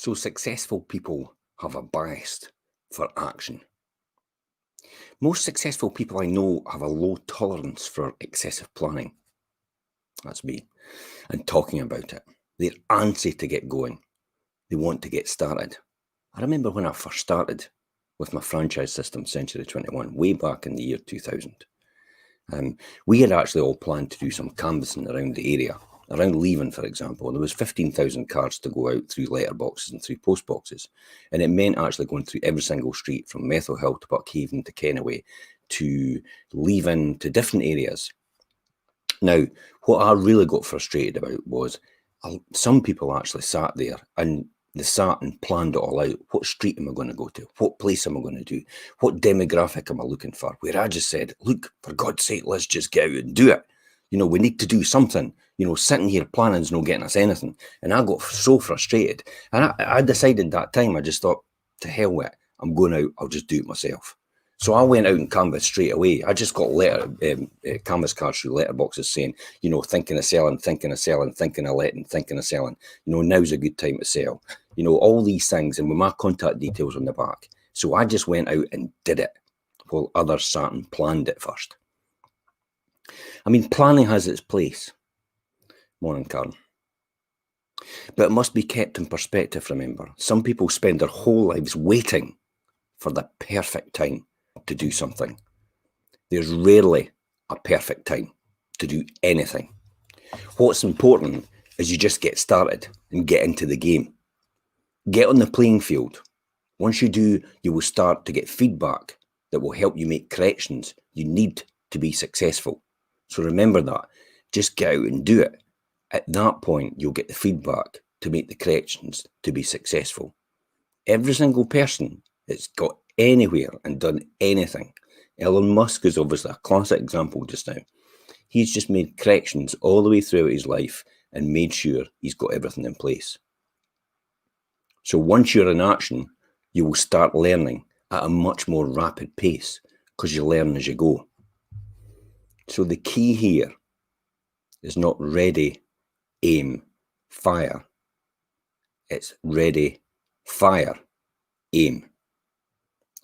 So successful people have a bias for action. Most successful people I know have a low tolerance for excessive planning. That's me. And talking about it. They're antsy to get going. They want to get started. I remember when I first started with my franchise system, Century 21, way back in the year 2000. We had actually all planned to do some canvassing around the area. Around Leven, for example, there was 15,000 cards to go out through letterboxes and through post boxes. And it meant actually going through every single street from Methil Hill to Buckhaven to Kennaway to Leven to different areas. Now, what I really got frustrated about was some people actually sat there and they sat and planned it all out. What street am I going to go to? What place am I going to do? What demographic am I looking for? Where I just said, look, for God's sake, let's just get out and do it. We need to do something. Sitting here planning is not getting us anything. And I got so frustrated. And I decided that time, I just thought, to hell with it. I'm going out, I'll just do it myself. So I went out and canvassed straight away. I just got canvas cards through letterboxes saying, thinking of selling, thinking of selling, thinking of letting, thinking of selling. Now's a good time to sell. All these things, and with my contact details on the back. So I just went out and did it while others sat and planned it first. I mean, planning has its place. Morning, Karen. But it must be kept in perspective, remember. Some people spend their whole lives waiting for the perfect time to do something. There's rarely a perfect time to do anything. What's important is you just get started and get into the game. Get on the playing field. Once you do, you will start to get feedback that will help you make corrections you need to be successful. So remember that. Just get out and do it. At that point, you'll get the feedback to make the corrections to be successful. Every single person that's got anywhere and done anything. Elon Musk is obviously a classic example just now. He's just made corrections all the way throughout his life and made sure he's got everything in place. So once you're in action, you will start learning at a much more rapid pace because you learn as you go. So the key here is not ready, aim, fire. It's ready, fire, aim.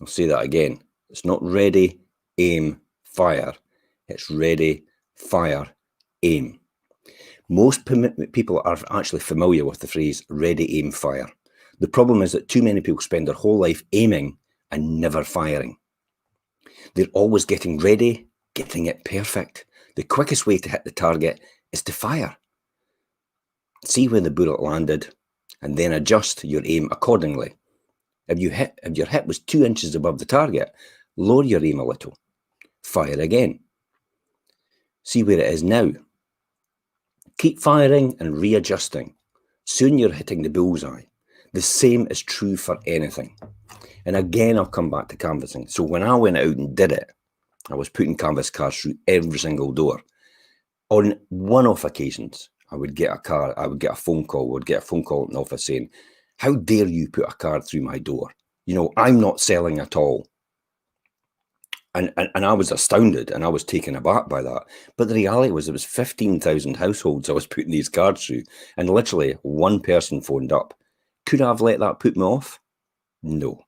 I'll say that again. It's not ready, aim, fire. It's ready, fire, aim. Most people are actually familiar with the phrase ready, aim, fire. The problem is that too many people spend their whole life aiming and never firing. They're always getting ready, getting it perfect. The quickest way to hit the target is to fire. See where the bullet landed and then adjust your aim accordingly. If your hit was 2 inches above the target, lower your aim a little. Fire again. See where it is now. Keep firing and readjusting. Soon you're hitting the bullseye. The same is true for anything. And again, I'll come back to canvassing. So when I went out and did it, I was putting canvas cards through every single door. On one-off occasions, I would get a phone call in the office saying, how dare you put a card through my door? I'm not selling at all. And I was astounded and I was taken aback by that. But the reality was, it was 15,000 households I was putting these cards through, and literally one person phoned up. Could I have let that put me off? No.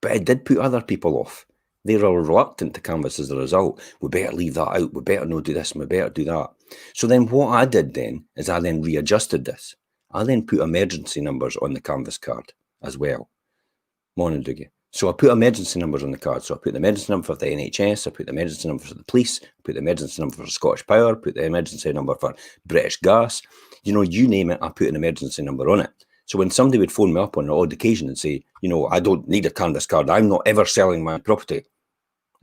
But it did put other people off. They were reluctant to canvass as a result. We better leave that out. We better not do this and we better do that. So then what I did then is I then readjusted this. I then put emergency numbers on the canvas card as well. Morning, Dougie. So I put emergency numbers on the card. So I put the emergency number for the NHS, I put the emergency number for the police, I put the emergency number for Scottish Power, I put the emergency number for British Gas. You name it, I put an emergency number on it. So when somebody would phone me up on an odd occasion and say, I don't need a canvas card, I'm not ever selling my property,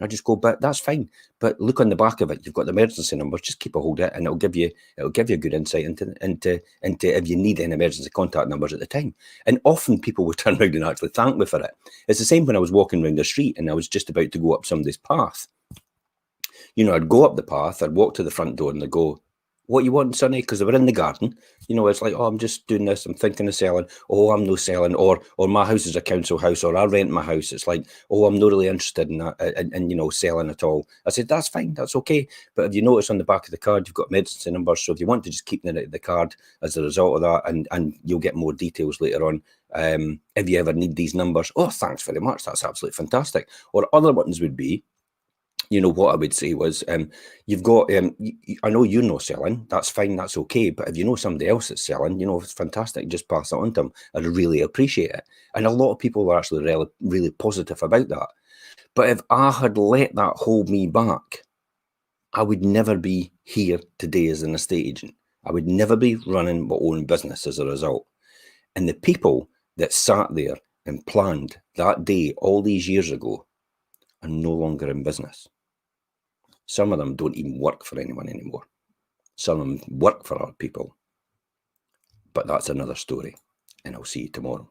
I just go, but that's fine. But look on the back of it, you've got the emergency numbers, just keep a hold of it and it'll give you a good insight into if you need any emergency contact numbers at the time. And often people would turn around and actually thank me for it. It's the same when I was walking around the street and I was just about to go up somebody's path. I'd go up the path, I'd walk to the front door and they'd go, What you want, Sonny? Because they were in the garden. It's like, oh, I'm just doing this. I'm thinking of selling. Oh, I'm no selling. Or my house is a council house, or I rent my house. It's like, oh, I'm not really interested in that, and selling at all. I said, that's fine. That's okay. But if you notice on the back of the card, you've got emergency numbers. So if you want to just keep the card as a result of that, and you'll get more details later on. If you ever need these numbers, oh, thanks very much. That's absolutely fantastic. Or other ones would be, what I would say was, you've got, I know you're not selling, that's fine, that's okay. But if you know somebody else that's selling, it's fantastic, just pass it on to them. I'd really appreciate it. And a lot of people are actually really, really positive about that. But if I had let that hold me back, I would never be here today as an estate agent. I would never be running my own business as a result. And the people that sat there and planned that day all these years ago are no longer in business. Some of them don't even work for anyone anymore. Some of them work for other people. But that's another story. And I'll see you tomorrow.